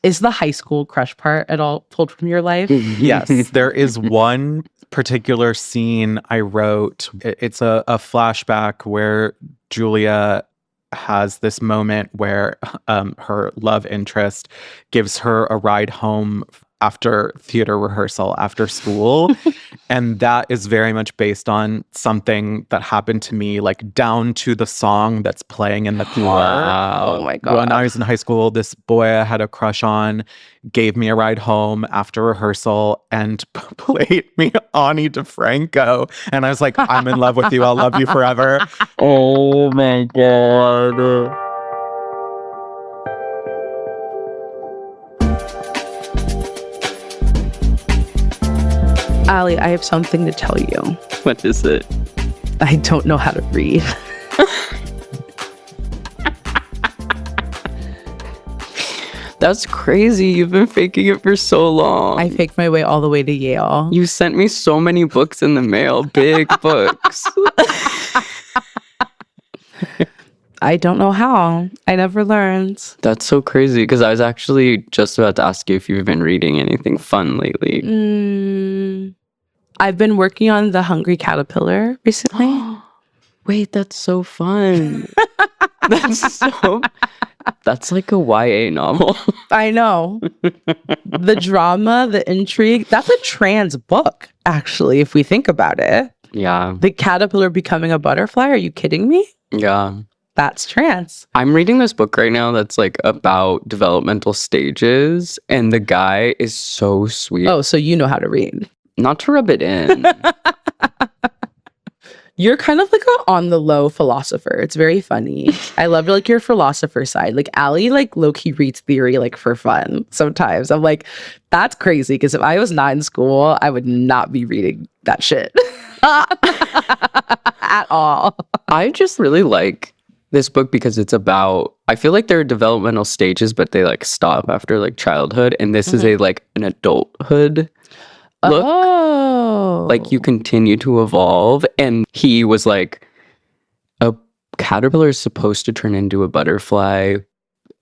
Is the high school crush part at all told from your life? Yes, there is one particular scene I wrote. It's a flashback where Julia has this moment where her love interest gives her a ride home after theater rehearsal after school. And that is very much based on something that happened to me, like down to the song that's playing in the car. Wow. Oh my God. When I was in high school, this boy I had a crush on gave me a ride home after rehearsal and played me Ani DeFranco. And I was like, I'm in love with you. I'll love you forever. Oh my God. Ali, I have something to tell you. What is it? I don't know how to read. That's crazy. You've been faking it for so long. I faked my way all the way to Yale. You sent me so many books in the mail. Big books. I don't know how. I never learned. That's so crazy because I was actually just about to ask you if you've been reading anything fun lately. I've been working on The Hungry Caterpillar recently. Wait, that's so fun. That's like a YA novel. I know. The drama, the intrigue, that's a trans book, actually, if we think about it. Yeah. The caterpillar becoming a butterfly? Are you kidding me? Yeah. That's trans. I'm reading this book right now that's like about developmental stages, and the guy is so sweet. Oh, so you know how to read. Not to rub it in. You're kind of like a on the low philosopher. It's very funny. I love like your philosopher side. Like Ali like low-key reads theory like for fun sometimes. I'm like, that's crazy because if I was not in school, I would not be reading that shit. At all. I just really like this book because it's about, I feel like there are developmental stages, but they like stop after like childhood. And this is a like an adulthood look. Oh. Like you continue to evolve. And he was like, a caterpillar is supposed to turn into a butterfly.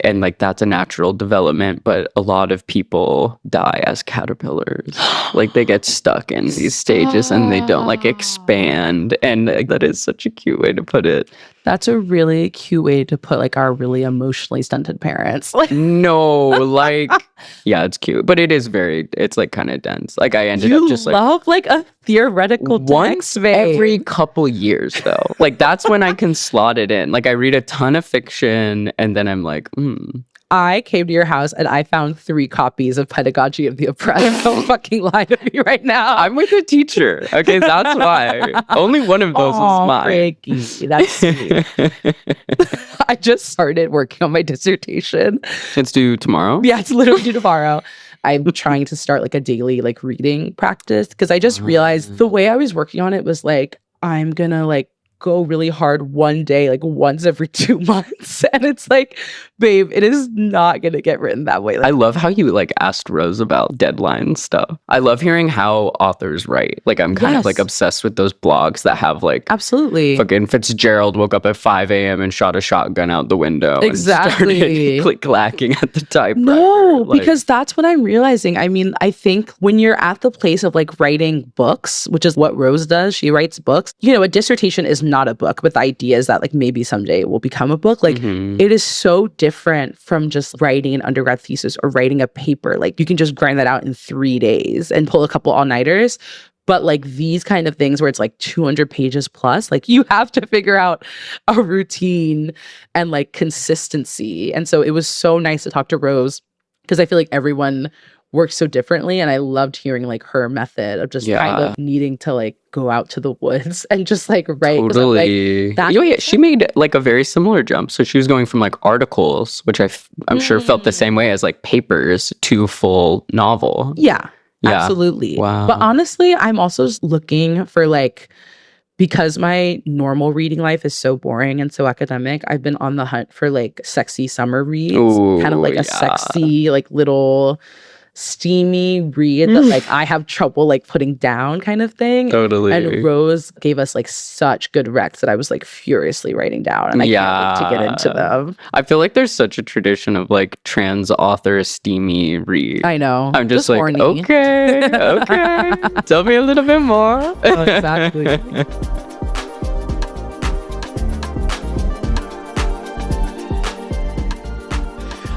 And like that's a natural development, but a lot of people die as caterpillars. Like they get stuck in these stages and they don't like expand. And like, that is such a cute way to put it. That's a really cute way to put like our really emotionally stunted parents. No, like, yeah, it's cute, but it is very, it's like kind of dense. Like I ended up just like. You love like a theoretical Once text, babe. every couple years though. Like that's when I can slot it in. Like I read a ton of fiction and then I'm like, I came to your house and I found 3 copies of Pedagogy of the Oppressed. Don't fucking lie to me right now. I'm with a teacher. Okay, that's why. Only one of those is mine. Ricky, that's sweet. I just started working on my dissertation. It's due tomorrow? Yeah, it's literally due tomorrow. I'm trying to start like a daily like reading practice because I just realized the way I was working on it was like, I'm gonna like go really hard one day, like once every 2 months. And it's like, babe, it is not going to get written that way. Like, I love how you like asked Rose about deadline stuff. I love hearing how authors write. Like I'm kind of like obsessed with those blogs that have like absolutely fucking Fitzgerald woke up at 5 a.m. and shot a shotgun out the window. Exactly. And started click-clacking at the typewriter. No, because that's what I'm realizing. I mean, I think when you're at the place of like writing books, which is what Rose does, she writes books. You know, a dissertation is not a book, but the idea is that like maybe someday it will become a book. Like it is so different from just writing an undergrad thesis or writing a paper. Like you can just grind that out in 3 days and pull a couple all-nighters. But like these kind of things where it's like 200 pages plus, like you have to figure out a routine and like consistency. And so it was so nice to talk to Rose because I feel like everyone works so differently. And I loved hearing like her method of just kind of needing to like go out to the woods and just like write. Totally. Like, she made like a very similar jump. So she was going from like articles, which I'm sure felt the same way as like papers, to full novel. Yeah. Absolutely. Wow. But honestly, I'm also just looking for like, because my normal reading life is so boring and so academic, I've been on the hunt for like sexy summer reads. Ooh, kind of like a sexy, like little steamy read that like I have trouble like putting down kind of thing. Totally. And Rose gave us like such good recs that I was like furiously writing down, and I can't wait to get into them. I feel like there's such a tradition of like trans author steamy read. I know. I'm just like, horny. okay. Tell me a little bit more. Oh, exactly.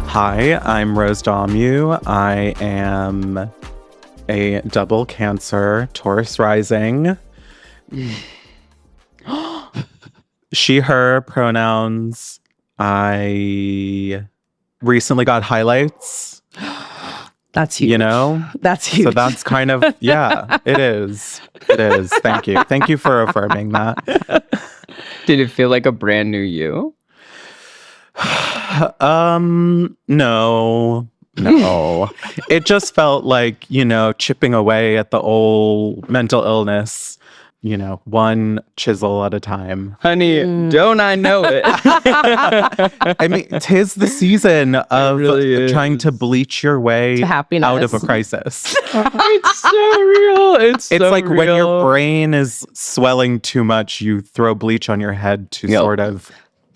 Hi, I'm Rose Dommu. I am a double Cancer, Taurus rising. She, her pronouns. I recently got highlights. That's huge. You know? That's huge. So that's kind of, yeah, it is. It is. Thank you. Thank you for affirming that. Did it feel like a brand new you? No. It just felt like, chipping away at the old mental illness, one chisel at a time. Honey, don't I know it? I mean, 'tis the season of really trying to bleach your way To happiness. out of a crisis. It's so real. It's so Like when real. your brain is swelling too much, you throw bleach on your head to sort of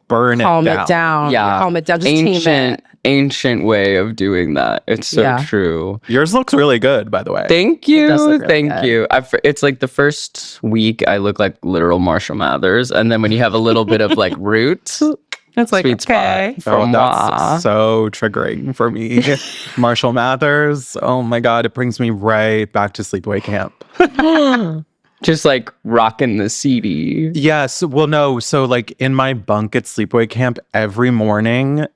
burn calm it down. it down. Yeah. Calm it down. Just tame it. Ancient way of doing that. It's so Yeah. true. Yours looks really good, by the way. Thank does you. look really Thank good. you. It's like the first week I look like literal Marshall Mathers. And then when you have a little bit of like roots, It's like, sweet okay. spot. Oh, From that's so triggering for me. Marshall Mathers. Oh my God, it brings me right back to sleepaway camp. just like rocking the CD. Yes. Well, no. So, like in my bunk at sleepaway camp, every morning,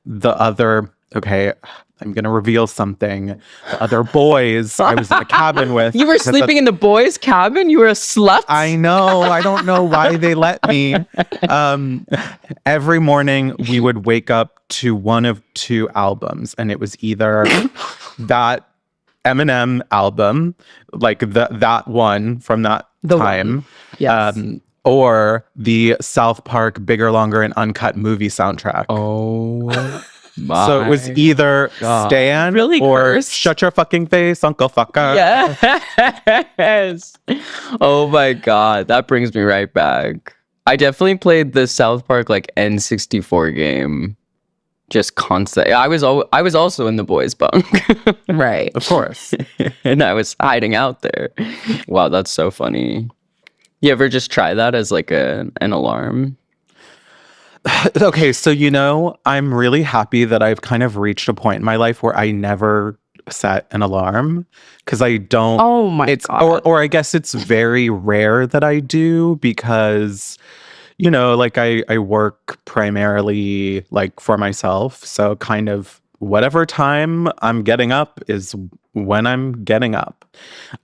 okay, I'm going to reveal something. The other boys I was in a cabin with. You were sleeping in the boys' cabin? You were a slut? I know. I don't know why they let me. Every morning we would wake up to one of two albums, and it was either that Eminem album, like that one from that time, Yes. or the South Park Bigger, Longer, and Uncut movie soundtrack. Oh my. So it was either God. Stan Really or cursed. Shut Your Fucking Face, Uncle Fucker. Yes. Oh my God. That brings me right back. I definitely played the South Park like N64 game. Just constant. I was also in the boys' bunk. Right. Of course. And I was hiding out there. Wow, that's so funny. You ever just try that as like an alarm? Okay, so I'm really happy that I've kind of reached a point in my life where I never set an alarm because I don't. Oh my God. Or I guess it's very rare that I do because, like I work primarily like for myself, so kind of whatever time I'm getting up is when I'm getting up.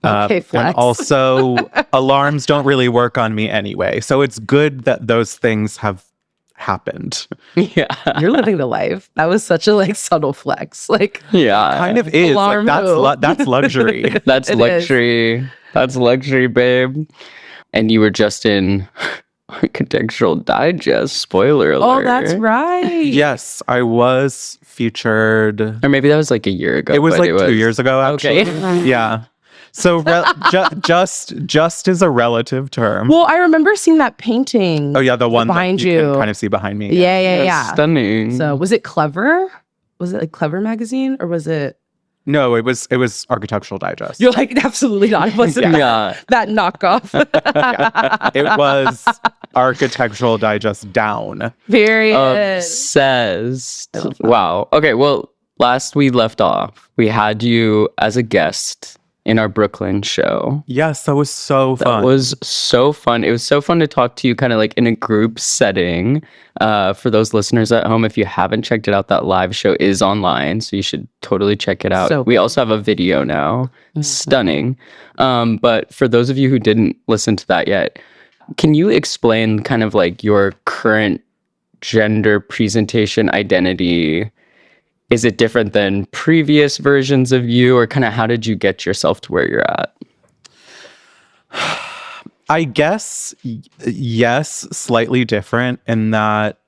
Okay, flex. And also, alarms don't really work on me anyway, so it's good that those things have happened. Yeah. You're living the life. That was such a like subtle flex. Like Yeah. Kind of is. Alarm Like, who? that's luxury. That's It luxury. That's luxury, babe. And you were just in Architectural Digest. Spoiler alert. oh, that's right. Yes, I was featured. Or maybe that was like a year ago. It was but like 2 years ago, actually. Okay. Yeah. So just is a relative term. Well, I remember seeing that painting. Oh yeah, the one behind that you can you. kind of see behind me. Yeah. That's stunning. So was it Clever? Was it like Clever magazine or was it? No, it was Architectural Digest. You're like absolutely not. It wasn't Yeah. that knockoff. It was Architectural Digest down. Very Obsessed. I love that. Wow. Okay, well, last we left off, we had you as a guest in our Brooklyn show. Yes, that was so fun. That was so fun. It was so fun to talk to you kind of like in a group setting. For those listeners at home, if you haven't checked it out, that live show is online, so you should totally check it out. So We also have a video now. Mhm. Stunning. But for those of you who didn't listen to that yet, can you explain kind of like your current gender presentation identity? Is it different than previous versions of you, or kind of how did you get yourself to where you're at? I guess yes, slightly different in that.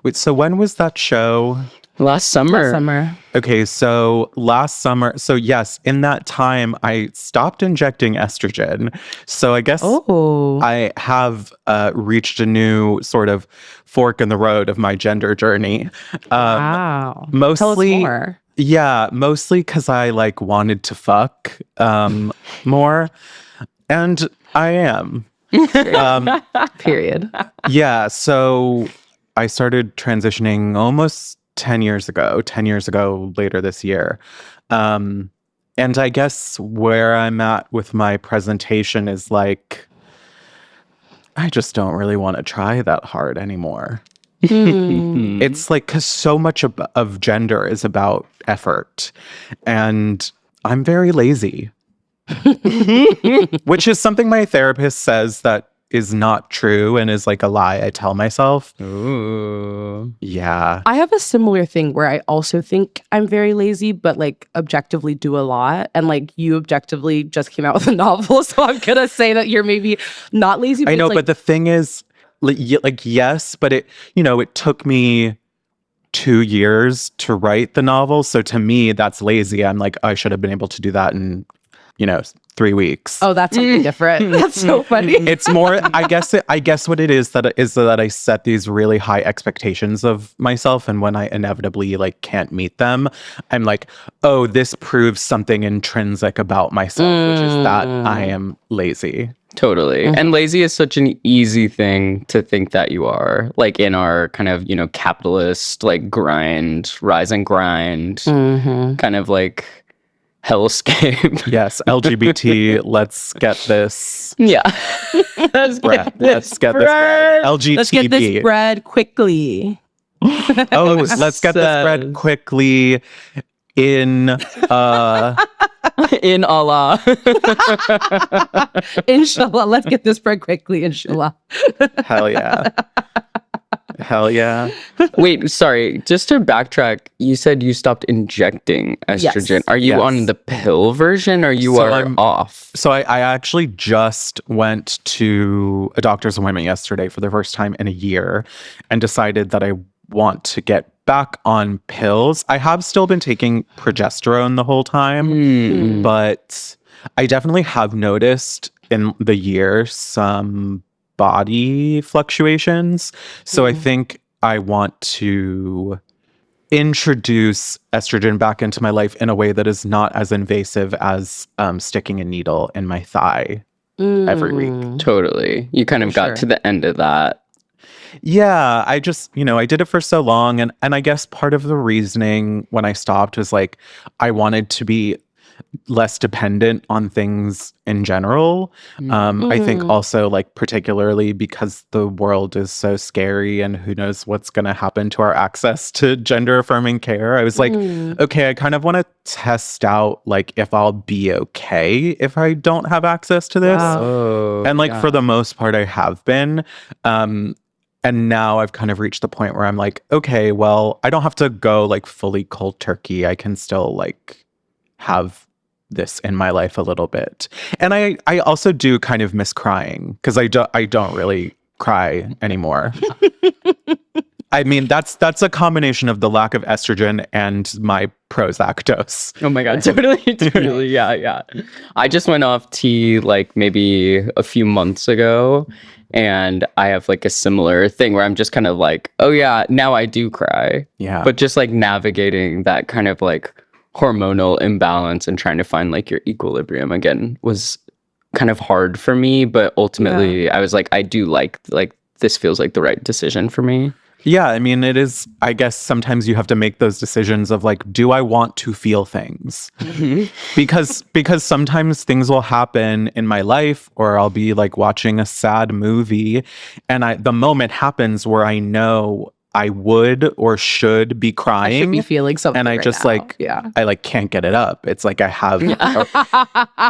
Wait, so when was that show? Last summer. Summer. Okay, so last summer, so yes, in that time, I stopped injecting estrogen. So I guess Oh. I have reached a new sort of fork in the road of my gender journey. Wow. Mostly, Tell us more. yeah, mostly because I like wanted to fuck more, and I am. Period. Yeah, so I started transitioning almost 10 years ago, later this year. And I guess where I'm at with my presentation is like, I just don't really want to try that hard anymore. It's like, because so much of gender is about effort. And I'm very lazy, which is something my therapist says that is not true and is like a lie I tell myself. Ooh. Yeah. I have a similar thing where I also think I'm very lazy, but like objectively do a lot. And like you objectively just came out with a novel. So I'm going to say that you're maybe not lazy. I know, it's like, but the thing is, like, yes, but it took me 2 years to write the novel. So to me, that's lazy. I'm like, I should have been able to do that in, 3 weeks. oh, that's something different. That's so funny. It's more, I guess what it is that I set these really high expectations of myself. And when I inevitably like can't meet them, I'm like, oh, this proves something intrinsic about myself, which is that I am lazy. Totally. And lazy is such an easy thing to think that you are. Like in our kind of, capitalist, like rise and grind, kind of like hellscape. Yes, LGBT, let's get this Yeah. bread. Let's get this bread. LGTB. Let's get this bread quickly. Oh, let's get this bread quickly in In Allah. Inshallah. Let's get this bread quickly. Inshallah. hell yeah. Hell yeah. Wait, sorry. Just to backtrack, you said you stopped injecting estrogen. Yes. Are you Yes. on the pill version or you So are I'm- off? So I actually just went to a doctor's appointment yesterday for the first time in a year and decided that I want to get back on pills. I have still been taking progesterone the whole time, but I definitely have noticed in the year some body fluctuations. So I think I want to introduce estrogen back into my life in a way that is not as invasive as sticking a needle in my thigh every week. Totally. You kind of For got sure. to the end of that. Yeah, I just, I did it for so long. And I guess part of the reasoning when I stopped was like, I wanted to be less dependent on things in general. I think also like particularly because the world is so scary and who knows what's going to happen to our access to gender affirming care. I was like, okay, I kind of want to test out like if I'll be okay if I don't have access to this. Wow. Oh. And like for the most part I have been. And now I've kind of reached the point where I'm like, okay, well, I don't have to go like fully cold turkey. I can still like have this in my life a little bit. And I also do kind of miss crying because I don't really cry anymore. I mean, that's a combination of the lack of estrogen and my Prozac dose. Oh my God, totally. Yeah. I just went off tea like maybe a few months ago. And I have like a similar thing where I'm just kind of like, oh yeah, now I do cry. Yeah. But just like navigating that kind of like hormonal imbalance and trying to find like your equilibrium again was kind of hard for me. But ultimately I was like, I do like this feels like the right decision for me. Yeah, I mean, it is, I guess sometimes you have to make those decisions of like, do I want to feel things? Because sometimes things will happen in my life or I'll be like watching a sad movie and the moment happens where I know I would or should be I crying. should be feeling something. And I right just now. like, yeah. I like can't get it up. It's like I have,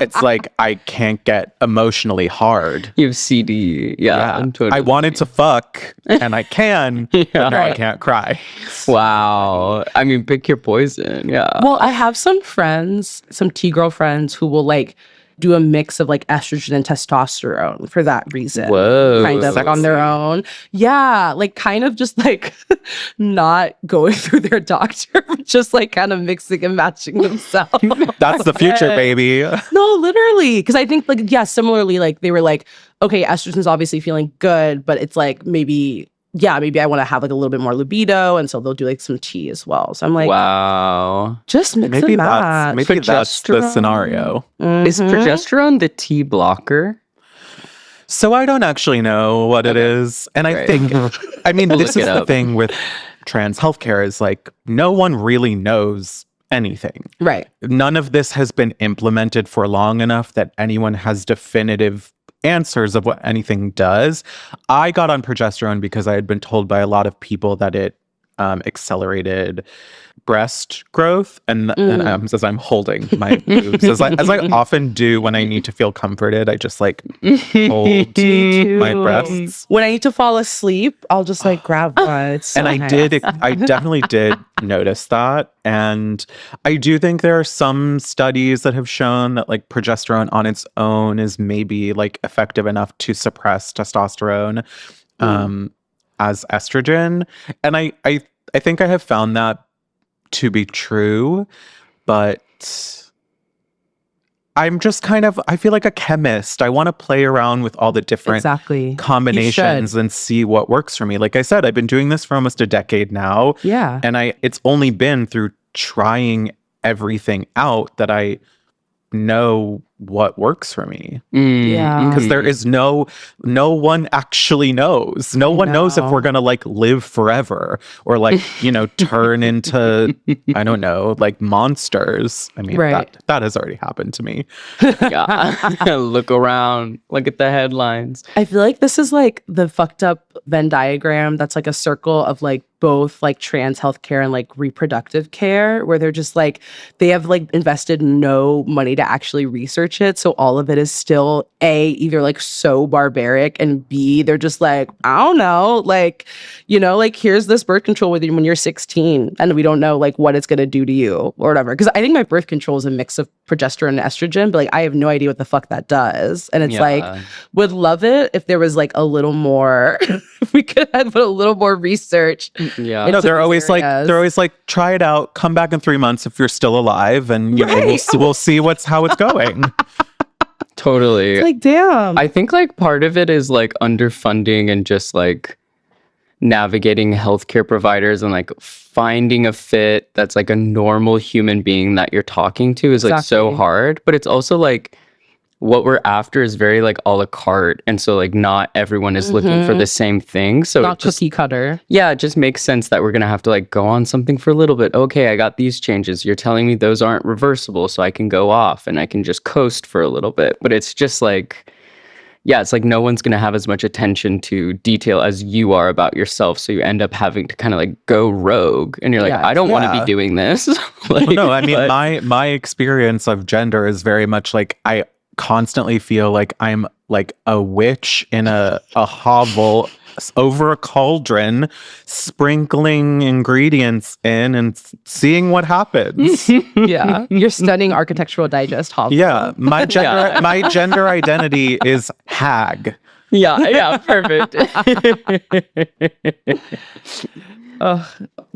it's like I can't get emotionally hard. You have CD. Yeah. Totally. I wanted to fuck and I can, but now I Right. can't cry. Wow. I mean, pick your poison. Yeah. Well, I have some friends, some T-girl friends who will like, do a mix of like estrogen and testosterone for that reason. Whoa. Kind of like on their own. Yeah, like kind of just like not going through their doctor, just like kind of mixing and matching themselves. That's the future, baby. No, literally. Because I think like, yeah, similarly, like they were like, okay, estrogen's obviously feeling good, but it's like maybe I want to have like a little bit more libido. And so they'll do like some tea as well. So I'm like, wow. just mix Maybe and match. that's the scenario. Is progesterone the T blocker? So I don't actually know what it is. And I think, I mean, We'll this look is it the up. thing with trans healthcare is like, no one really knows anything. Right. None of this has been implemented for long enough that anyone has definitive answers of what anything does. I got on progesterone because I had been told by a lot of people that it accelerated breast growth, and as I'm holding my boobs, as I often do when I need to feel comforted, I just like hold my breasts. When I need to fall asleep, I'll just like grab one. It's so And I nice. I definitely did notice that. And I do think there are some studies that have shown that like progesterone on its own is maybe like effective enough to suppress testosterone as estrogen. And I think I have found that to be true, but I'm just kind of, I feel like a chemist. I want to play around with all the different combinations and see what works for me. Like I said, I've been doing this for almost a decade now. Yeah. And it's only been through trying everything out that I know what works for me. Yeah. Because there is no one actually knows. No one knows if we're gonna like live forever or like, turn into, I don't know, like monsters. I mean, that has already happened to me. Yeah. Look around, look at the headlines. I feel like this is like the fucked up Venn diagram that's like a circle of like both like trans healthcare and like reproductive care, where they're just like, they have like invested no money to actually research it. So all of it is still A, either like so barbaric, and B, they're just like, I don't know, like, like here's this birth control with you when you're 16 and we don't know like what it's going to do to you or whatever. Because I think my birth control is a mix of progesterone and estrogen, but like I have no idea what the fuck that does. And it's like, would love it if there was like a little more, if we could have a little more research. Yeah. No, they're always like, try it out, come back in 3 months if you're still alive, and we'll see how it's going. Totally. It's like, damn. I think like part of it is like underfunding and just like navigating healthcare providers and like finding a fit that's like a normal human being that you're talking to is like so hard. But it's also like what we're after is very like a la carte, and so like not everyone is looking for the same thing, so not cookie cutter. Yeah, it just makes sense that we're gonna have to like go on something for a little bit. Okay, I got these changes, you're telling me those aren't reversible, so I can go off and I can just coast for a little bit. But it's just like, yeah, it's like no one's gonna have as much attention to detail as you are about yourself, so you end up having to kind of like go rogue, and you're like, I don't want to be doing this. Like, well, no, I mean, my experience of gender is very much like I constantly feel like I'm like a witch in a hovel over a cauldron, sprinkling ingredients in and seeing what happens. Yeah, your stunning Architectural Digest hovel. Yeah, my gender identity is hag. Yeah, perfect.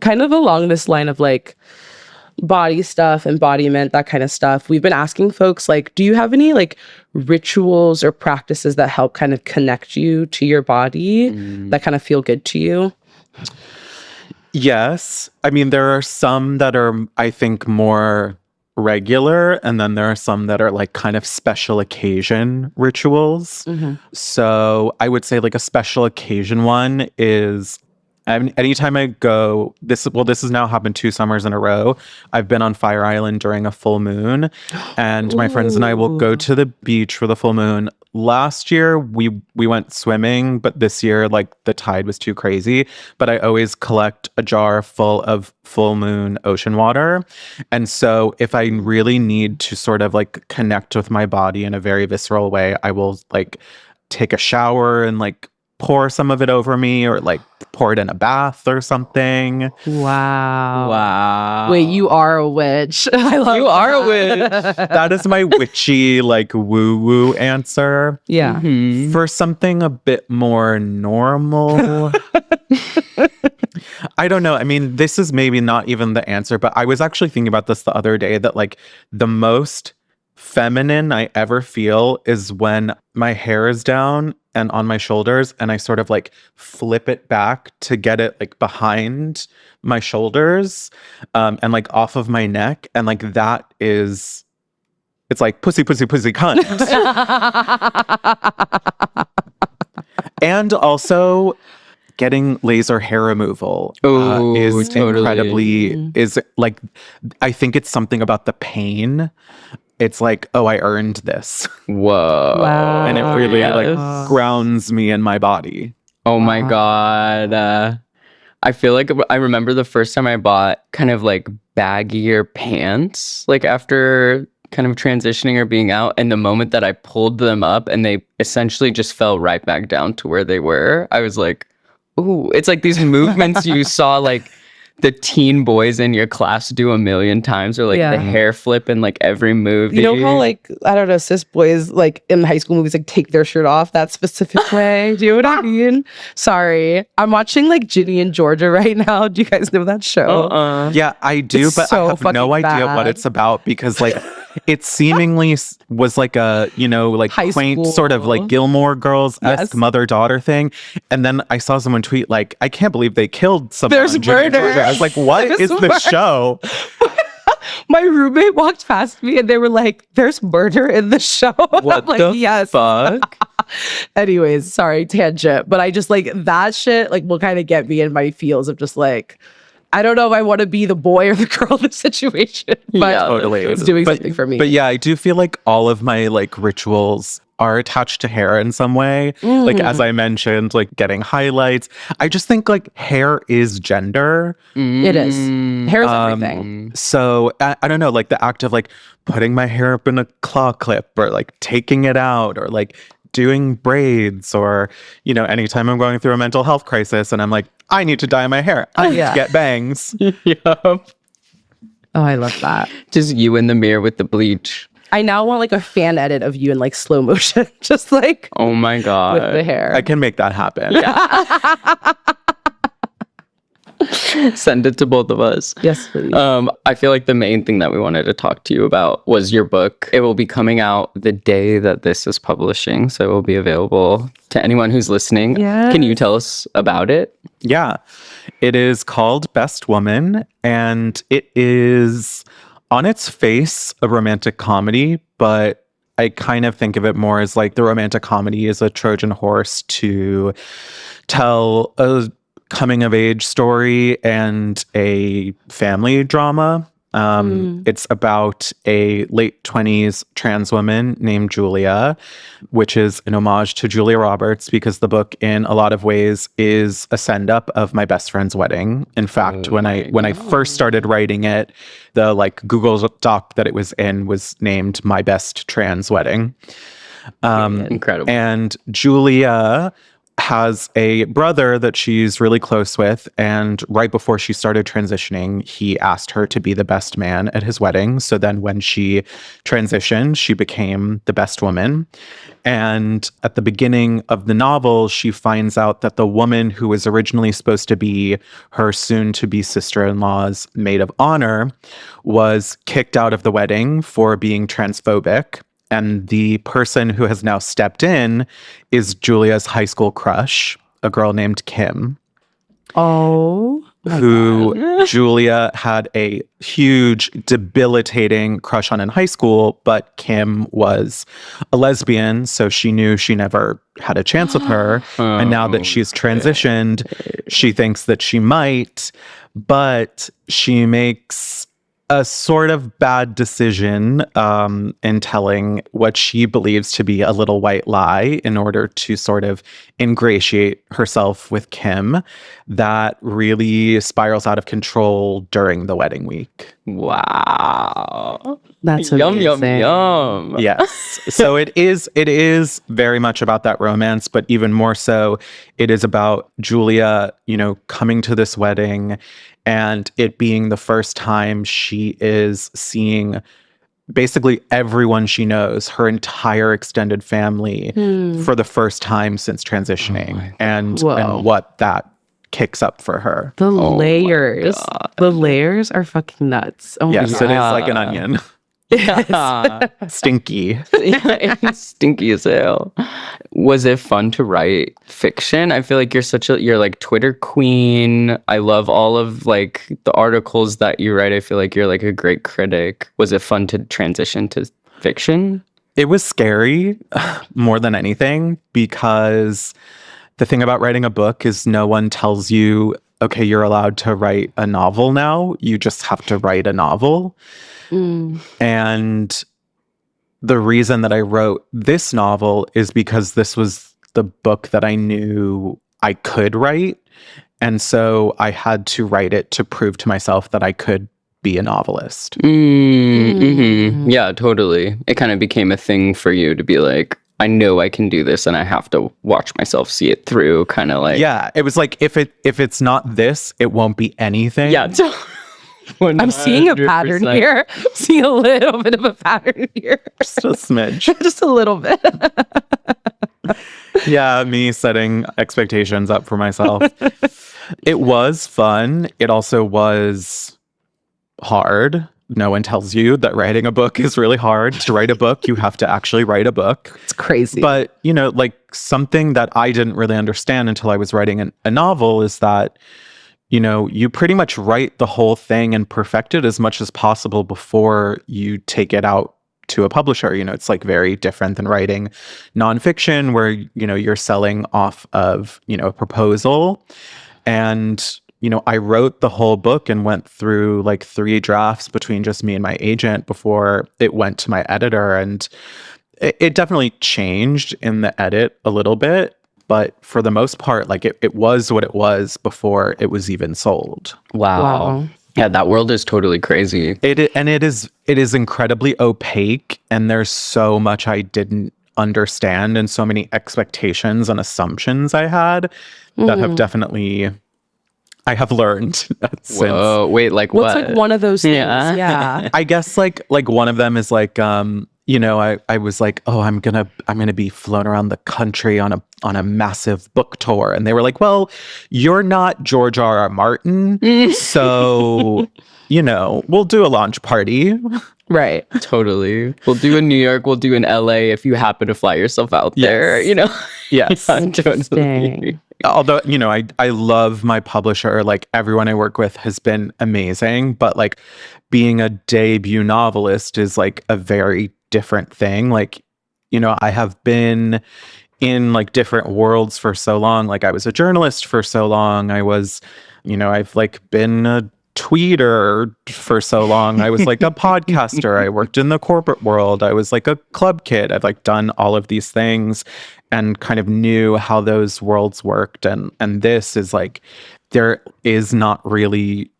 Kind of along this line of like body stuff, embodiment, that kind of stuff, we've been asking folks like, do you have any like rituals or practices that help kind of connect you to your body that kind of feel good to you? Yes. I mean, there are some that are, I think, more regular, and then there are some that are like kind of special occasion rituals. So I would say like a special occasion one is anytime I go, this has now happened 2 summers in a row. I've been on Fire Island during a full moon, and my friends and I will go to the beach for the full moon. Last year we went swimming, but this year like the tide was too crazy. But I always collect a jar full of full moon ocean water. And so if I really need to sort of like connect with my body in a very visceral way, I will like take a shower and like pour some of it over me or like pour it in a bath or something. Wow. Wow. Wait, you are a witch. I love You are a that. witch. That is my witchy, like woo-woo answer. Yeah. Mhm. For something a bit more normal, I don't know. I mean, this is maybe not even the answer, but I was actually thinking about this the other day that like the most feminine I ever feel is when my hair is down and on my shoulders and I sort of like flip it back to get it like behind my shoulders and like off of my neck. And like that is, it's like pussy, pussy, pussy, cunt. And also getting laser hair removal Ooh, is totally. incredibly, is like, I think it's something about the pain. It's like, oh, I earned this. Whoa. Wow. And it really Yes. like grounds me in my body. Oh my Wow. God. I feel like I remember the first time I bought kind of like baggier pants, like after kind of transitioning or being out. And the moment that I pulled them up and they essentially just fell right back down to where they were, I was like, ooh, it's like these movements you saw like the teen boys in your class do a million times, or like Yeah. the hair flip in like every movie. You know how, like, I don't know, cis boys, like, in high school movies, like, take their shirt off that specific way? Do you know what I mean? Sorry. I'm watching, like, Ginny and Georgia right now. Do you guys know that show? Yeah, I do, It's but so I have no fucking idea what bad. it's about because like it seemingly was like a, you know, like High quaint sort of like school. Gilmore Girls-esque Yes. mother-daughter thing. And then I saw someone tweet like, I can't believe they killed someone. There's on Ginny and murder. Georgia. I was like, what There's is the murder. show? My roommate walked past me and they were like, there's murder in the show. What I'm like, the yes. fuck? Anyways, sorry, tangent. But I just like that shit, like, will kind of get me in my feels of just like, I don't know if I want to be the boy or the girl in the situation, but Yeah, Totally. it's doing But- something for me. But yeah, I do feel like all of my like rituals are attached to hair in some way. Like as I mentioned, like getting highlights. I just think like hair is gender. It is. Hair is Um, everything. So I don't know, like the act of like putting my hair up in a claw clip or like taking it out or like doing braids or, you know, anytime I'm going through a mental health crisis and I'm like, I need to dye my hair. I need yeah. to get bangs. Yup. Oh, I love that. Just you in the mirror with the bleach. I now want like a fan edit of you in like slow motion, just like Oh my God. with the hair. I can make that happen. Send it to both of us. Yes, please. I feel like the main thing that we wanted to talk to you about was your book. It will be coming out the day that this is publishing, so it will be available to anyone who's listening. Yes. Can you tell us about it? Yeah. It is called Best Woman, and it is on its face a romantic comedy, but I kind of think of it more as like the romantic comedy is a Trojan horse to tell a coming of age story and a family drama. It's about a late 20s trans woman named Julia, which is an homage to Julia Roberts because the book in a lot of ways is a send-up of my best friend's wedding. In fact, when I first started writing it, the like Google Doc that it was in was named My Best Trans Wedding. Incredible. And Julia has a brother that she's really close with. And right before she started transitioning, he asked her to be the best man at his wedding. So then when she transitioned, she became the best woman. And at the beginning of the novel, she finds out that the woman who was originally supposed to be her soon-to-be sister-in-law's maid of honor was kicked out of the wedding for being transphobic. And the person who has now stepped in is Julia's high school crush, a girl named Kim, oh, my who God. Julia had a huge, debilitating crush on in high school, but Kim was a lesbian, so she knew she never had a chance with her. And now that she's transitioned, she thinks that she might, but she makes a sort of bad decision in telling what she believes to be a little white lie in order to sort of ingratiate herself with Kim that really spirals out of control during the wedding week. Wow. That's yum, yum, amazing. yum. Yes. So it is very much about that romance, but even more so, it is about Julia, coming to this wedding and it being the first time she is seeing basically everyone she knows, her entire extended family, for the first time since transitioning, and what that kicks up for her. The layers. The layers are fucking nuts. Oh Yes, my God. it is like an onion. Yeah. Stinky. It's stinky as hell. Was it fun to write fiction? I feel like you're like Twitter queen. I love all of like the articles that you write. I feel like you're like a great critic. Was it fun to transition to fiction? It was scary more than anything, because the thing about writing a book is no one tells you, okay, you're allowed to write a novel now. You just have to write a novel. And the reason that I wrote this novel is because this was the book that I knew I could write. And so I had to write it to prove to myself that I could be a novelist. Mm-hmm. Yeah, totally. It kind of became a thing for you to be like, I know I can do this and I have to watch myself see it through, kind of like. Yeah, it was like, if it's not this, it won't be anything. Yeah. I'm seeing a pattern here. I'm seeing a little bit of a pattern here. Just a smidge. Just a little bit. Yeah, me setting expectations up for myself. It was fun. It also was hard. No one tells you that writing a book is really hard. To write a book, you have to actually write a book. It's crazy. But, like something that I didn't really understand until I was writing a novel is that, you pretty much write the whole thing and perfect it as much as possible before you take it out to a publisher. It's like very different than writing nonfiction where, you're selling off of, a proposal. And, I wrote the whole book and went through like 3 drafts between just me and my agent before it went to my editor. And it definitely changed in the edit a little bit. But for the most part, like it was what it was before it was even sold. Wow. Yeah, that world is totally crazy. It is incredibly opaque, and there's so much I didn't understand and so many expectations and assumptions I had that have definitly I have learned since. Whoa, wait, like what's what? like one of those things? Yeah. Yeah. I guess like one of them is like I was like, oh, I'm gonna be flown around the country on a massive book tour, and they were like, well, you're not George R.R. Martin, so we'll do a launch party. Right. Totally. We'll do in New York, we'll do in LA if you happen to fly yourself out there, Yes. Totally. Although, I love my publisher, like everyone I work with has been amazing, but like being a debut novelist is like a very different thing. Like, I have been in like different worlds for so long. Like I was a journalist for so long. I was, I've like been a tweeter for so long. I was like a podcaster. I worked in the corporate world. I was like a club kid. I've like done all of these things and kind of knew how those worlds worked. And this is like, there is not really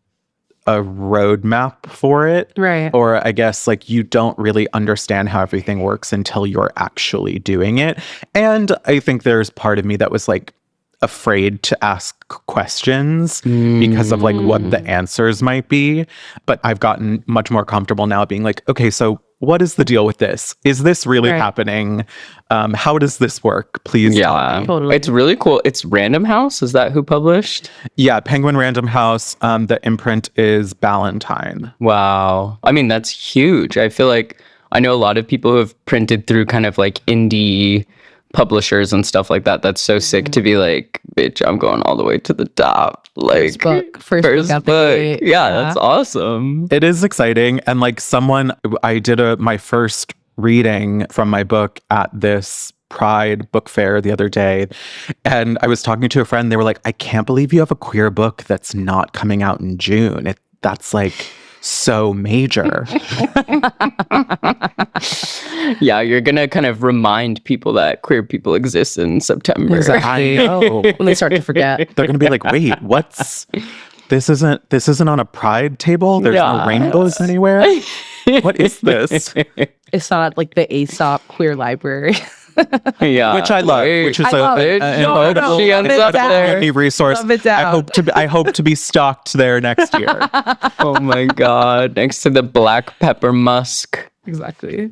a roadmap for it. Right. Or I guess like you don't really understand how everything works until you're actually doing it. And I think there's part of me that was like afraid to ask questions because of like what the answers might be. But I've gotten much more comfortable now being like, okay, so what is the deal with this? Is this really happening? How does this work? Please tell me. Totally. It's really cool. It's Random House. Is that who published? Yeah, Penguin Random House. The imprint is Ballantine. Wow. I mean, that's huge. I feel like I know a lot of people who have printed through kind of like indie publishers and stuff like that. That's so sick to be like, bitch, I'm going all the way to the top. Like first book. Yeah, that's awesome. It is exciting. And like I did my first reading from my book at this Pride book fair the other day. And I was talking to a friend. They were like, I can't believe you have a queer book that's not coming out in June. That's like so major. Yeah, you're gonna kind of remind people that queer people exist in September. Exactly. I know. When they start to forget. They're gonna be like, wait, this isn't on a pride table? There's no Yeah. rainbows anywhere? What is this? It's not like the Aesop queer library. Yeah, Which I love, which is I love it. She ends up there. community resource. Dumb it down. I hope to be stocked there next year. Oh my god! Next to the black pepper musk. Exactly.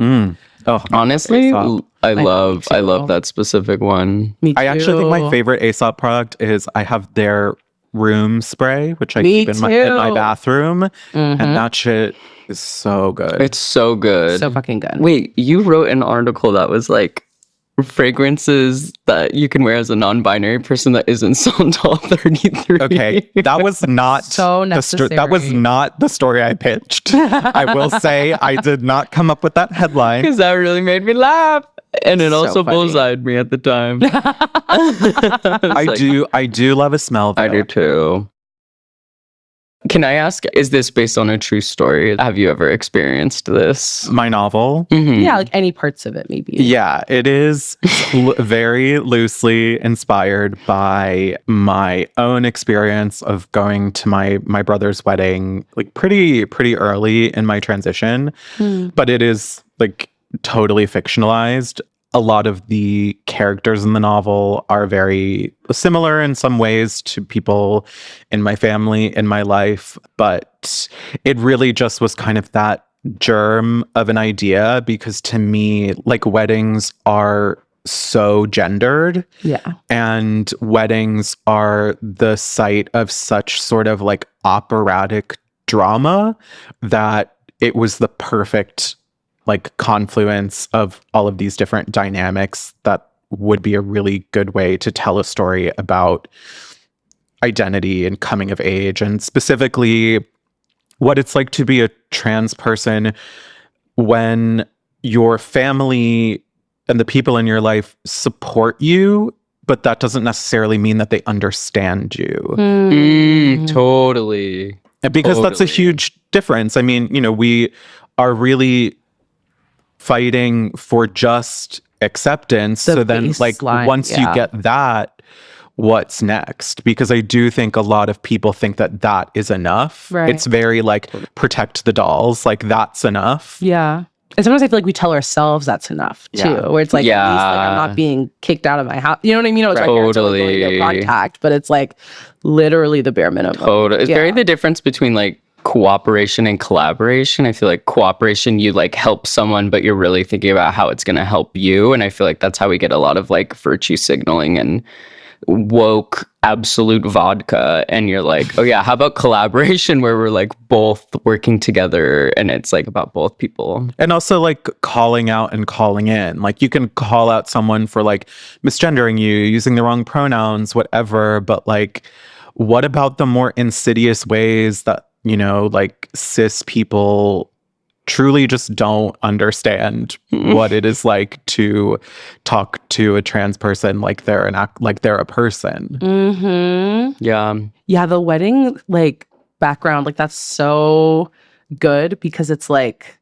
Oh, Honestly, Aesop. I love too. that specific one. Me too. I actually think my favorite Aesop product is I have their room spray, which I Me keep in my too. bathroom, and that shit is so good. It's so good. So fucking good. Wait, you wrote an article that was like fragrances that you can wear as a non-binary person that isn't Santal 33. Okay, that was not So that was necessary. not the story I pitched. I will say I did not come up with that headline. Because that really made me laugh. And it So also funny. bullseyed me at the time. I do love a smell though. I do too. Can I ask, is this based on a true story? Have you ever experienced this? My novel. Mhm. Yeah, like any parts of it, maybe. Yeah, it is very loosely inspired by my own experience of going to my brother's wedding, like pretty early in my transition. But it is like totally fictionalized. A lot of the characters in the novel are very similar in some ways to people in my family, in my life, but it really just was kind of that germ of an idea because to me, like weddings are so gendered. Yeah. And weddings are the site of such sort of like operatic drama that it was the perfect like confluence of all of these different dynamics that would be a really good way to tell a story about identity and coming of age, and specifically what it's like to be a trans person when your family and the people in your life support you, but that doesn't necessarily mean that they understand you. Totally. And because that's a Totally. huge difference. I mean, you know, we are really fighting for just acceptance. The So then, like, baseline, once you yeah. get that, what's next? Because I do think a lot of people think that that is enough. Right. It's very like protect the dolls, like that's enough. Yeah. And sometimes I feel like we tell ourselves that's enough too, Yeah. where it's like, at least like, I'm Yeah. not being kicked out of my house. You know what I mean? It's my parents are like, going to Totally. contact, but it's like literally the bare minimum. Totally. It's very Yeah. the difference between like cooperation and collaboration. I feel like cooperation, you like help someone, but you're really thinking about how it's going to help you. And I feel like that's how we get a lot of like virtue signaling and woke absolute vodka. And you're like, oh yeah, how about collaboration where we're like both working together and it's like about both people. And also like calling out and calling in. Like you can call out someone for like misgendering you, using the wrong pronouns, whatever. But like, what about the more insidious ways that, you know, like cis people truly just don't understand what it is like to talk to a trans person like they're a person. Yeah. Yeah. The wedding like background, like that's so good because it's like,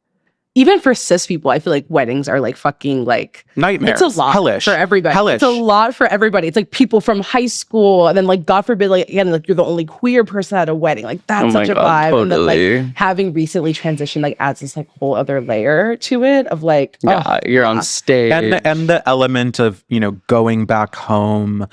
even for cis people, I feel like weddings are like fucking like Nightmares. It's a lot Hellish. for everybody. Hellish. It's a lot for everybody. It's like people from high school, and then like God forbid, like again, like you're the only queer person at a wedding. Like that's Oh my such a God, vibe. And then totally. like having recently transitioned like adds this like whole other layer to it of like Yeah. You're on stage. And the element of, you know, going back home,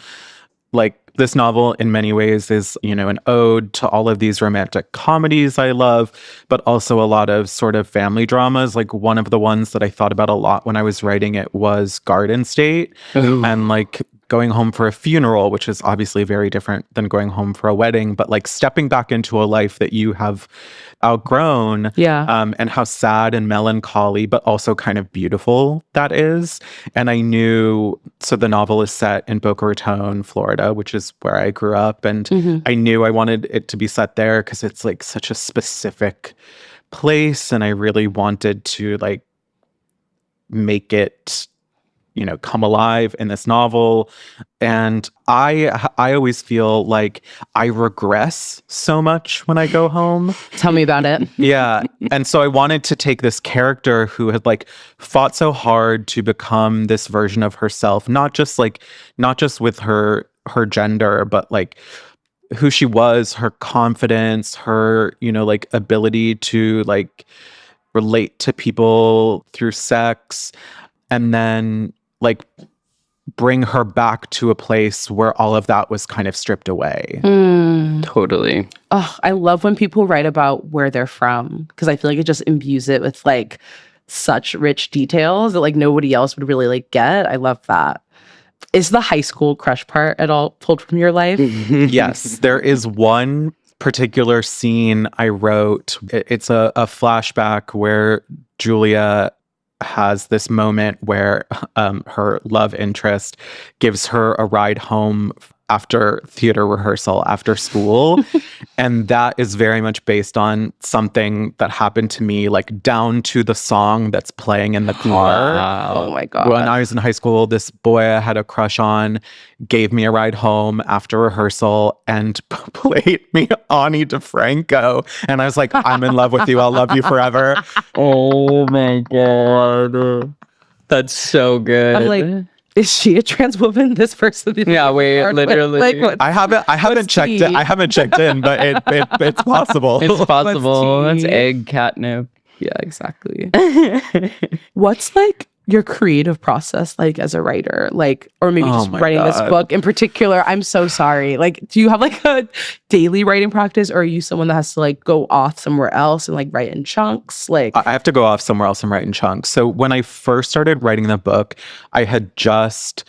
like this novel in many ways is, you know, an ode to all of these romantic comedies I love, but also a lot of sort of family dramas. Like one of the ones that I thought about a lot when I was writing it was Garden State. Ooh. And like going home for a funeral, which is obviously very different than going home for a wedding, but like stepping back into a life that you have outgrown. Yeah. And how sad and melancholy, but also kind of beautiful that is. And I knew, so the novel is set in Boca Raton, Florida, which is where I grew up. And I knew I wanted it to be set there because it's like such a specific place. And I really wanted to like make it come alive in this novel. And I always feel like I regress so much when I go home. Tell me about it. Yeah. And so I wanted to take this character who had like fought so hard to become this version of herself, not just with her gender, but like who she was, her confidence, her, like ability to like relate to people through sex, and then like bring her back to a place where all of that was kind of stripped away. Totally. Oh, I love when people write about where they're from, because I feel like it just imbues it with like such rich details that like nobody else would really like get. I love that. Is the high school crush part at all pulled from your life? Yes, there is one particular scene I wrote. It's a flashback where Julia has this moment where her love interest gives her a ride home after theater rehearsal after school. And that is very much based on something that happened to me, like down to the song that's playing in the car. Wow. Oh my God. When I was in high school, this boy I had a crush on gave me a ride home after rehearsal and played me Ani DeFranco. And I was like, I'm in love with you. I'll love you forever. Oh my God. That's so good. I'm like, is she a trans woman? This person? Yeah, wait, literally. I haven't checked it. I haven't checked in, but it's possible. It's possible. What's That's tea? egg catnip. Yeah, exactly. What's like your creative process like as a writer? Like, or maybe Oh just my writing this God. book in particular. I'm so sorry. Like, do you have like a daily writing practice, or are you someone that has to like go off somewhere else and like write in chunks? Like, I have to go off somewhere else and write in chunks. So when I first started writing the book, I had just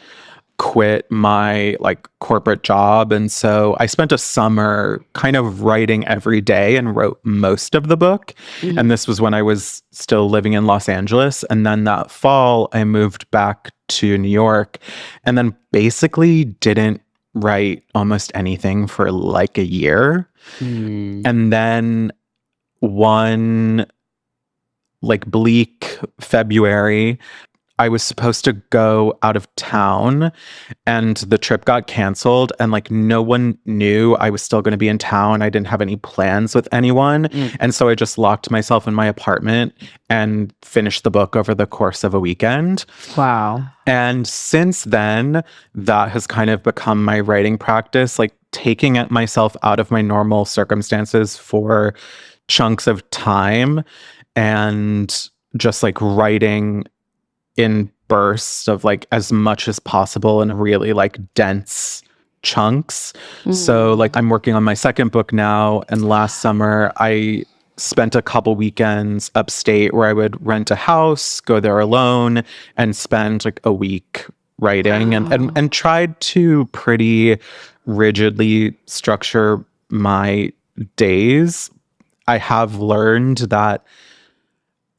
quit my like corporate job, and so I spent a summer kind of writing every day and wrote most of the book. And this was when I was still living in Los Angeles. And then that fall I moved back to New York, and then basically didn't write almost anything for like a year. And then one like bleak February, I was supposed to go out of town and the trip got canceled, and like no one knew I was still going to be in town. I didn't have any plans with anyone. And so I just locked myself in my apartment and finished the book over the course of a weekend. wow. And since then, that has kind of become my writing practice, like taking it myself out of my normal circumstances for chunks of time and just like writing in bursts of like as much as possible in really like dense chunks. So like I'm working on my second book now, and last summer I spent a couple weekends upstate where I would rent a house, go there alone, and spend like a week writing. And tried to pretty rigidly structure my days. I have learned that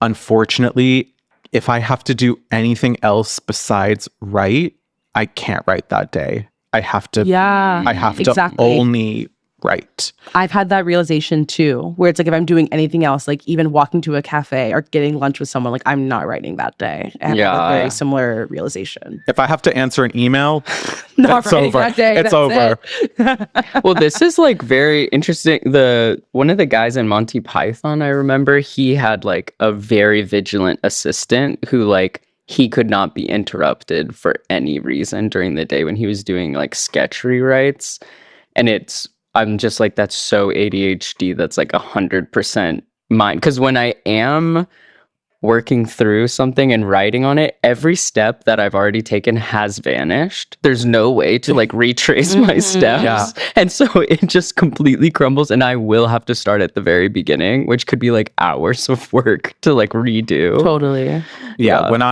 unfortunately, if I have to do anything else besides write, I can't write that day. I have to exactly. only write. I've had that realization too, where it's like if I'm doing anything else, like even walking to a cafe or getting lunch with someone, like I'm not writing that day. I have a very similar realization. If I have to answer an email, Not it's writing over. that day, It's that's over. it. Well, this is like very interesting. One of the guys in Monty Python, I remember, he had like a very vigilant assistant who like he could not be interrupted for any reason during the day when he was doing like sketch rewrites. And I'm just like, that's so ADHD. That's like 100% mine. Because when I am working through something and writing on it, every step that I've already taken has vanished. There's no way to like retrace my steps. Yeah. And so it just completely crumbles, and I will have to start at the very beginning, which could be like hours of work to like redo. Totally. Yeah. When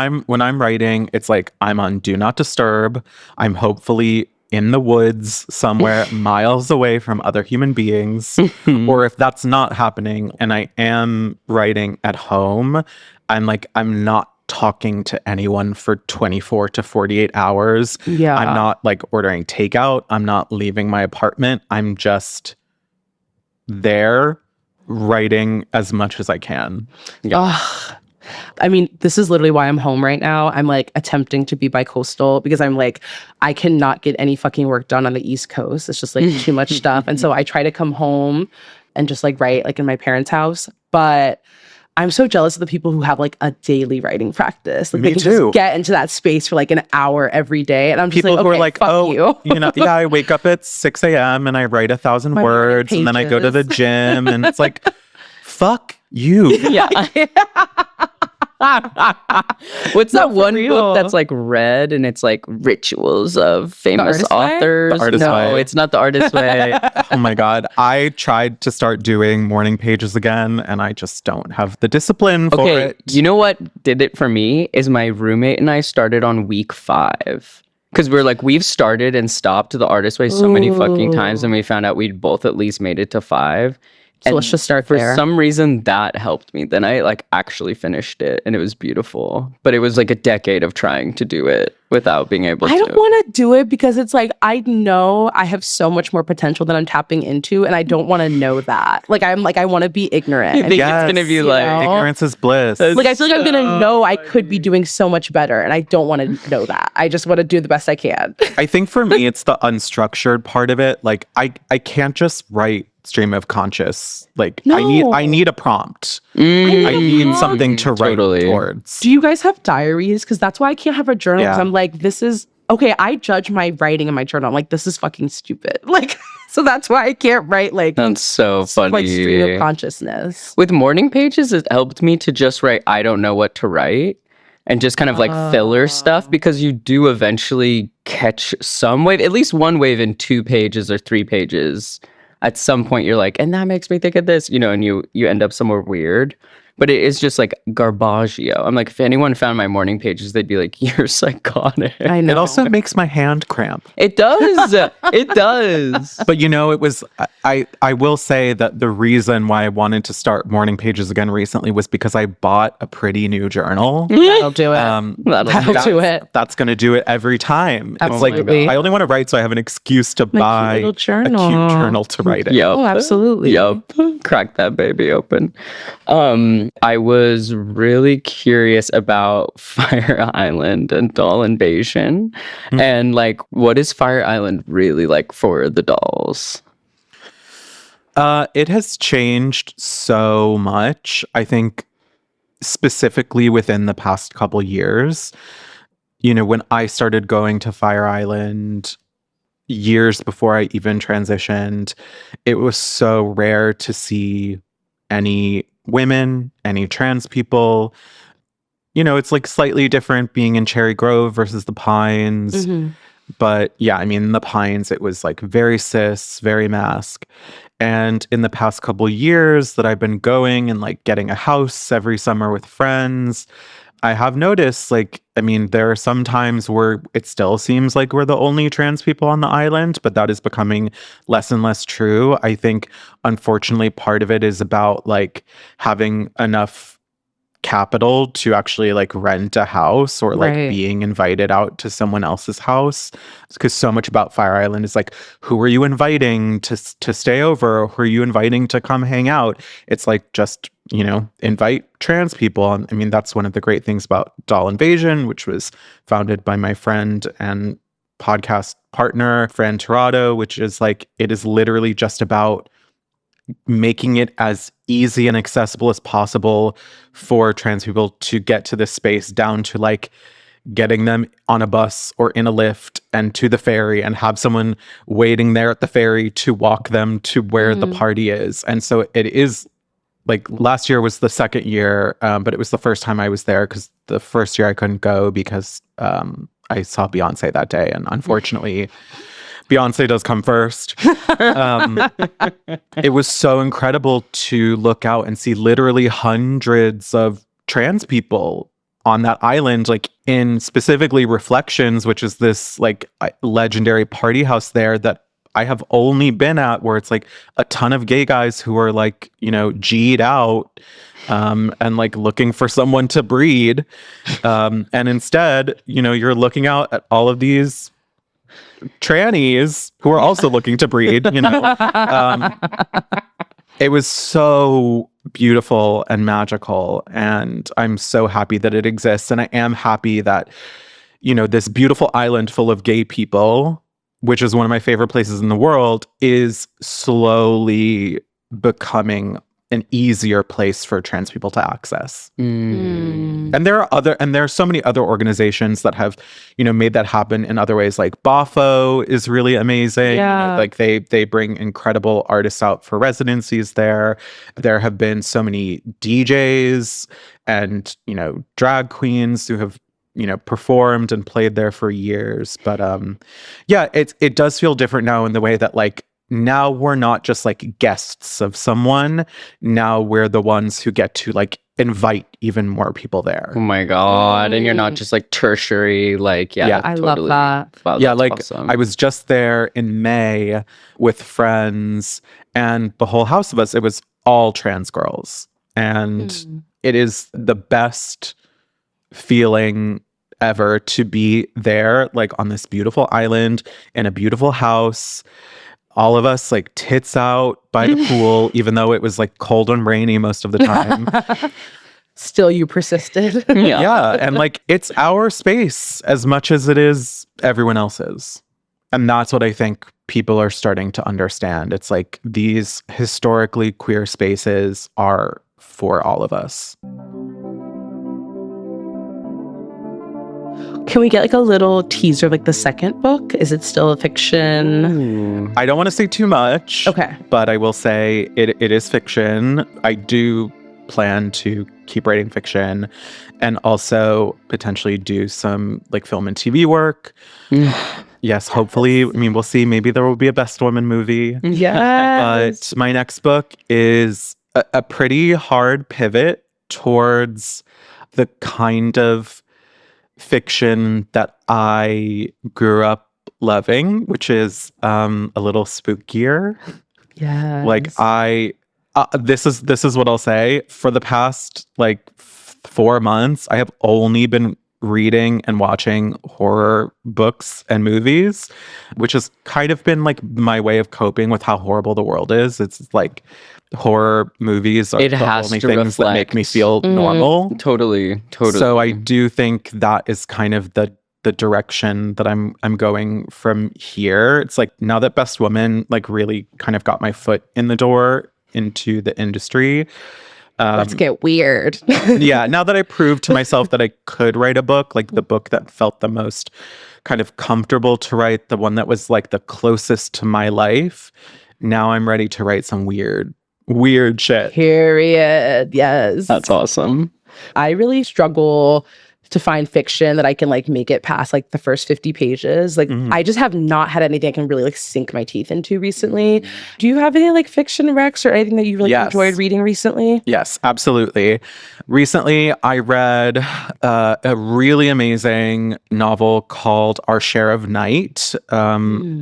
I'm writing, it's like I'm on do not disturb. I'm hopefully in the woods somewhere miles away from other human beings. Or if that's not happening and I am writing at home, I'm not talking to anyone for 24 to 48 hours. Yeah. I'm not like ordering takeout. I'm not leaving my apartment. I'm just there writing as much as I can. Ugh. I mean, this is literally why I'm home right now. I'm like attempting to be bi-coastal because I'm like, I cannot get any fucking work done on the East Coast. It's just like too much stuff. And so I try to come home and just like write like in my parents' house. But I'm so jealous of the people who have like a daily writing practice. Like Me they can too. just get into that space for like an hour every day. And I'm just People like, who okay, are like, fuck oh, you. yeah, I wake up at 6 a.m. and I write 1,000 My words and then I go to the pages. gym and it's like, fuck you. Yeah. What's that for one real. book that's like red and it's like rituals of famous Artist Way? authors? The Artist no, Way. it's not the artist way. Oh my God. I tried to start doing morning pages again and I just don't have the discipline for Okay, it. you know what did it for me is my roommate and I started on week 5. Because we're like, we've started and stopped the artist way so many fucking times, and we found out we'd both at least made it to 5. So let's just start For there. some reason, that helped me. Then I like actually finished it, and it was beautiful. But it was like a decade of trying to do it without being able to. I don't want to do it because it's like I know I have so much more potential than I'm tapping into, and I don't want to know that. Like I'm like I want to be ignorant. I think Yes, it's gonna be you like know? Ignorance is bliss. Like I feel like I'm gonna know I could be doing so much better, and I don't want to know that. I just want to do the best I can. I think for me, it's the unstructured part of it. Like I can't just write stream of conscious. Like No. I need a prompt. Mm, I need something to write Totally. towards. Do you guys have diaries? Because that's why I can't have a journal. Because Yeah. I'm like, this is okay. I judge my writing in my journal. I'm like, this is fucking stupid. Like, so that's why I can't write like that's so funny. like stream of consciousness. With morning pages, it helped me to just write, I don't know what to write. And just kind of like filler stuff, because you do eventually catch some wave, at least one wave in 2 pages or 3 pages. At some point you're like, and that makes me think of this, you know, and you end up somewhere weird. But it is just like garbaggio. I'm like, if anyone found my morning pages, they'd be like, you're psychotic. I know. It also makes my hand cramp. It does. It does. But you know, it was I will say that the reason why I wanted to start morning pages again recently was because I bought a pretty new journal. That'll do it. That'll do it. That's going to do it every time. Absolutely. It's like I only want to write so I have an excuse to buy little a journal. cute journal to write it. Yep. Oh, absolutely. Yup. Crack that baby open. I was really curious about Fire Island and doll invasion. And like, what is Fire Island really like for the dolls? It has changed so much. I think specifically within the past couple years. You know, when I started going to Fire Island years before I even transitioned, it was so rare to see any women, any trans people. You know, it's like slightly different being in Cherry Grove versus the Pines. But yeah, I mean, in the Pines, it was like very cis, very mask. And in the past couple years that I've been going and like getting a house every summer with friends, I have noticed, like, I mean, there are some times where it still seems like we're the only trans people on the island, but that is becoming less and less true. I think, unfortunately, part of it is about like having enough capital to actually like rent a house or like Right. being invited out to someone else's house, because so much about Fire Island is like, who are you inviting to stay over, or who are you inviting to come hang out? It's like, just, you know, invite trans people. And I mean, that's one of the great things about Doll Invasion, which was founded by my friend and podcast partner Fran Tirado, which is like, it is literally just about making it as easy and accessible as possible for trans people to get to this space, down to like getting them on a bus or in a lift and to the ferry, and have someone waiting there at the ferry to walk them to where the party is. And so it is like, last year was the second year, but it was the first time I was there, because the first year I couldn't go because I saw Beyonce that day, and unfortunately Beyonce does come first. It was so incredible to look out and see literally hundreds of trans people on that island, like in specifically Reflections, which is this like legendary party house there that I have only been at, where it's like a ton of gay guys who are like, you know, G'd out and like looking for someone to breed. And instead, you know, you're looking out at all of these trannies who are also looking to breed, you know. It was so beautiful and magical, and I'm so happy that it exists. And I am happy that, this beautiful island full of gay people, which is one of my favorite places in the world, is slowly becoming an easier place for trans people to access. And there are so many other organizations that have, made that happen in other ways. Like Bafo is really amazing. Yeah. Like they bring incredible artists out for residencies there. There have been so many DJs and, drag queens who have, performed and played there for years. But yeah, it does feel different now in the way that like, now we're not just like guests of someone. Now we're the ones who get to like invite even more people there. Oh my God. And you're not just like tertiary, like, Yeah, I totally. love that. Wow, Yeah, that's like awesome. I was just there in May with friends, and the whole house of us, it was all trans girls. And it is the best feeling ever to be there, like on this beautiful island in a beautiful house. All of us like tits out by the pool, even though it was like cold and rainy most of the time. Still, you persisted. Yeah. And like it's our space as much as it is everyone else's. And that's what I think people are starting to understand. It's like these historically queer spaces are for all of us. Can we get like a little teaser of like the second book? Is it still a fiction? I don't want to say too much. Okay. But I will say it is fiction. I do plan to keep writing fiction and also potentially do some like film and TV work. Yes, hopefully. I mean, we'll see. Maybe there will be a Best Woman movie. Yes. But my next book is a pretty hard pivot towards the kind of fiction that I grew up loving, which is a little spookier. Yeah. Like this is what I'll say. For the past like 4 months, I have only been reading and watching horror books and movies, which has kind of been like my way of coping with how horrible the world is. It's like horror movies are It the has only to things that make me feel normal. Totally. So I do think that is kind of the direction that I'm going from here. It's like now that Best Woman like really kind of got my foot in the door into the industry. Let's get weird. Yeah, now that I proved to myself that I could write a book, like the book that felt the most kind of comfortable to write, the one that was like the closest to my life, now I'm ready to write some weird shit. Period. Yes. That's awesome. I really struggle to find fiction that I can like make it past like the first 50 pages. Like I just have not had anything I can really like sink my teeth into recently. Do you have any like fiction, Rex, or anything that you really enjoyed reading recently? Yes, absolutely. Recently, I read a really amazing novel called Our Share of Night,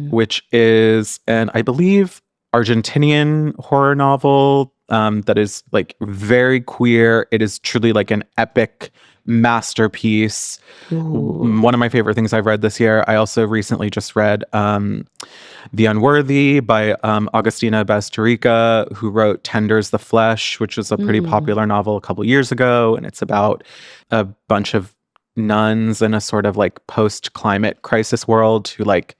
which is I believe, Argentinian horror novel that is like very queer. It is truly like an epic masterpiece. One of my favorite things I've read this year. I also recently just read The Unworthy by Agustina Bastarrica, who wrote Tenders the Flesh, which was a pretty popular novel a couple years ago. And it's about a bunch of nuns in a sort of like post-climate crisis world who like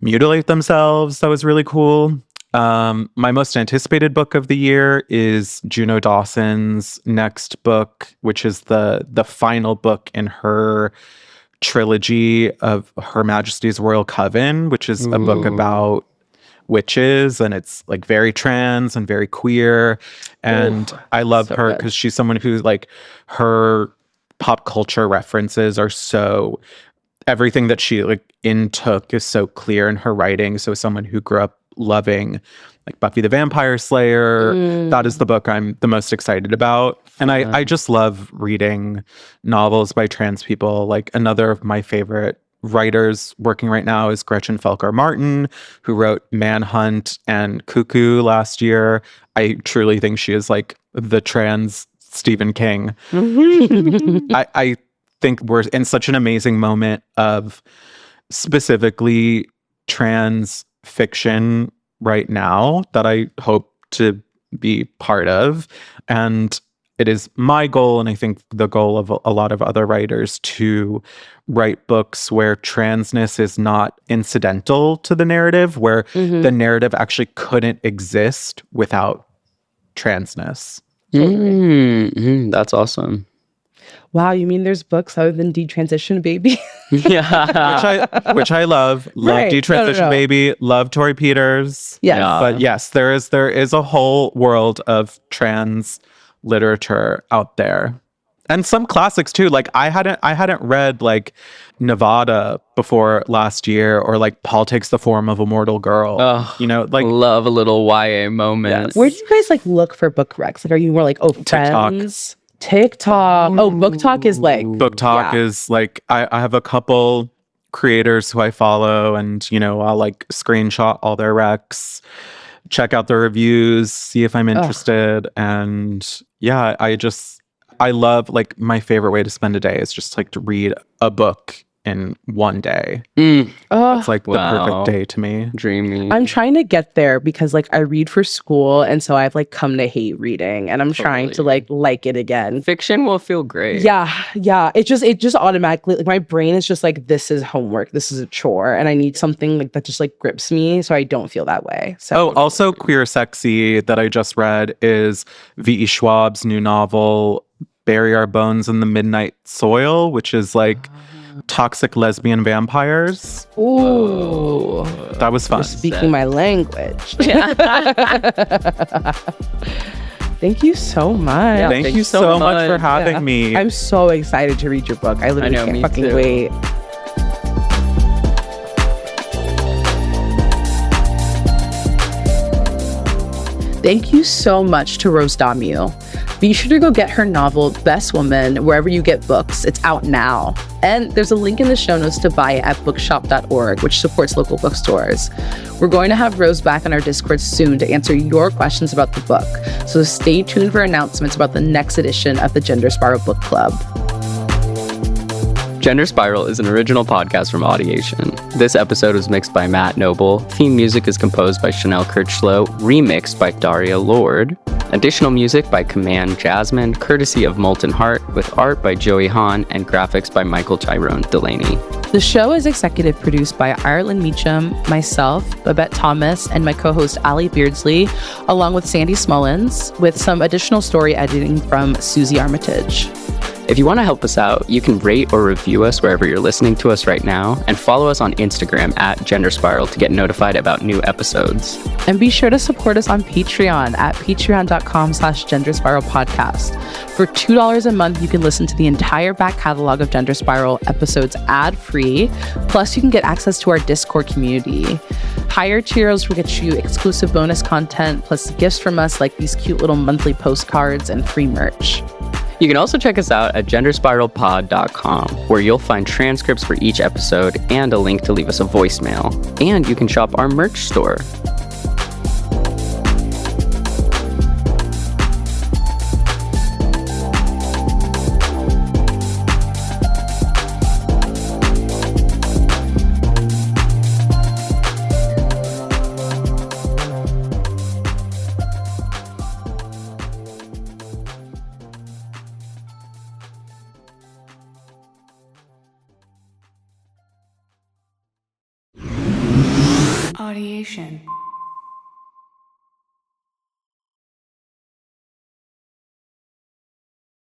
mutilate themselves. That was really cool. My most anticipated book of the year is Juno Dawson's next book, which is the final book in her trilogy of Her Majesty's Royal Coven, which is a book about witches, and it's like very trans and very queer. And I love her because she's someone who like her pop culture references are so, everything that she like intook is so clear in her writing. So someone who grew up loving like Buffy the Vampire Slayer, that is the book I'm the most excited about. And I just love reading novels by trans people. Like another of my favorite writers working right now is Gretchen Felker Martin, who wrote Manhunt and Cuckoo last year. I truly think she is like the trans Stephen King. I think we're in such an amazing moment of specifically trans fiction right now that I hope to be part of. And it is my goal, and I think the goal of a lot of other writers, to write books where transness is not incidental to the narrative, where the narrative actually couldn't exist without transness. That's awesome. Wow, you mean there's books other than Detransition Baby? Yeah. which I love. Love Right. Detransition No. Baby. Love Tori Peters. Yes. Yeah. But yes, there is a whole world of trans literature out there, and some classics too. Like I hadn't read like Nevada before last year, or like Paul Takes the Form of a Mortal Girl. Oh, You know, like love a little YA moment. Yes. Where do you guys like look for book recs? Like, are you more like, oh, TikTok. Friends? TikTok. Oh, Book Talk is like Book Talk yeah. is like I have a couple creators who I follow, and you know, I'll like screenshot all their recs, check out the reviews, see if I'm interested. And yeah, I love, like, my favorite way to spend a day is just like to read a book in one day. Oh, It's like the Wow. perfect day to me. Dreamy. I'm trying to get there because like I read for school, and so I've like come to hate reading, and I'm trying to like it again. Fiction will feel great. Yeah. It just automatically, like, my brain is just like, this is homework, this is a chore, and I need something like that just like grips me so I don't feel that way. So Oh, also Queer Sexy that I just read is V.E. Schwab's new novel, Bury Our Bones in the Midnight Soil, which is like toxic lesbian vampires. ooh, That was fun. you're speaking my language. Thank you so much. Yeah. Thank you so much for having Yeah. me. I'm so excited to read your book. I literally know, can't me fucking too. wait. Thank you so much to Rose Dommu. Be sure to go get her novel, Best Woman, wherever you get books. It's out now. And there's a link in the show notes to buy it at bookshop.org, which supports local bookstores. We're going to have Rose back on our Discord soon to answer your questions about the book. So stay tuned for announcements about the next edition of the Gender Spiral Book Club. Gender Spiral is an original podcast from Audiation. This episode was mixed by Matt Noble. Theme music is composed by Chanel Kirchlow, remixed by Daria Lord. Additional music by Command Jasmine, courtesy of Molten Heart, with art by Joey Hahn and graphics by Michael Tyrone Delaney. The show is executive produced by Ireland Meacham, myself, Babette Thomas, and my co-host Ali Beardsley, along with Sandy Smullins, with some additional story editing from Susie Armitage. If you want to help us out, you can rate or review us wherever you're listening to us right now, and follow us on Instagram at Gender Spiral to get notified about new episodes. And be sure to support us on Patreon at patreon.com/Gender Spiral Podcast. For $2 a month, you can listen to the entire back catalog of Gender Spiral episodes ad-free. Plus, you can get access to our Discord community. Higher tiers will get you exclusive bonus content, plus gifts from us like these cute little monthly postcards and free merch. You can also check us out at genderspiralpod.com, where you'll find transcripts for each episode and a link to leave us a voicemail. And you can shop our merch store. Audiation.